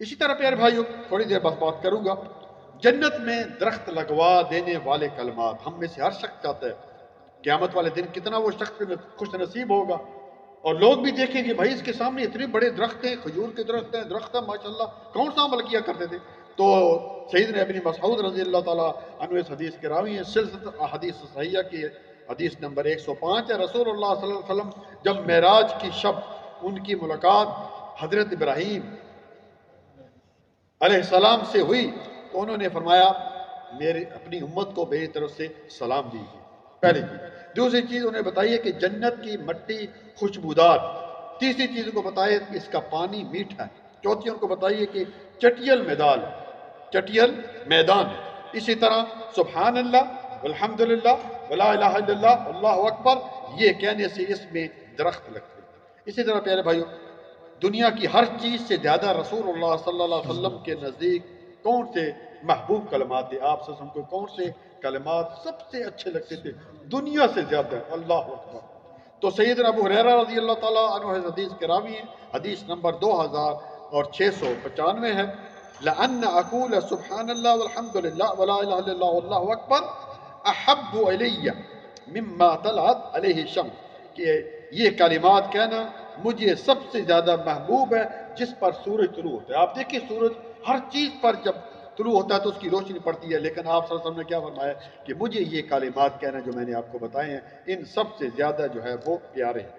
اسی طرح پیارے بھائیوں تھوڑی دیر بس بات کروں گا، جنت میں درخت لگوا دینے والے کلمات ہم میں سے ہر شخص چاہتا ہے قیامت والے دن کتنا وہ شخص خوش نصیب ہوگا، اور لوگ بھی دیکھیں گے بھائی اس کے سامنے اتنے بڑے درخت ہیں، کھجور کے درخت ہیں، درخت ہیں ماشاءاللہ، کون سا عمل کیا کرتے تھے؟ تو سیدنا ابن مسعود رضی اللہ تعالیٰ عنہ اس حدیث کے راوی ہیں، سلسلہ احادیث صحیحہ کی حدیث نمبر 105 ہے، رسول اللہ صلی اللہ علیہ وسلم جب معراج کی شب ان کی ملاقات حضرت ابراہیم علیہ السلام سے ہوئی تو انہوں نے فرمایا میری اپنی امت کو میری طرف سے سلام دیجیے، پہلی چیز۔ دوسری چیز انہیں بتائیے کہ جنت کی مٹی خوشبودار، تیسری چیز ان کو بتائیے کہ اس کا پانی میٹھا ہے، چوتھی ان کو بتائیے کہ چٹیل میدان چٹیل میدان ہے، اسی طرح سبحان اللہ والحمدللہ ولا الہ الا اللہ اللہ اکبر یہ کہنے سے اس میں درخت لگتے ہیں۔ اسی طرح پیارے بھائیوں دنیا کی ہر چیز سے زیادہ رسول اللہ صلی اللہ علیہ وسلم کے نزدیک کون سے محبوب کلمات تھے؟ آپ صلی اللہ علیہ وسلم کو کون سے کلمات سب سے اچھے لگتے تھے دنیا سے زیادہ؟ اللہ اکبر۔ تو سیدنا ابو ہریرہ رضی اللہ تعالیٰ عنہ حدیث کے راوی ہیں، حدیث نمبر 2695 ہے، لأن أقول سبحان الله والحمد لله ولا إله إلا الله والله أكبر أحب إلي مما طلعت عليه الشمس، کہ یہ کلمات کہنا مجھے سب سے زیادہ محبوب ہے جس پر سورج طلوع ہوتا ہے۔ آپ دیکھیں سورج ہر چیز پر جب طلوع ہوتا ہے تو اس کی روشنی پڑتی ہے، لیکن آپ صلی اللہ علیہ وسلم نے کیا فرمایا کہ مجھے یہ کلمات کہنا جو میں نے آپ کو بتائے ہیں ان سب سے زیادہ جو ہے وہ پیارے ہیں۔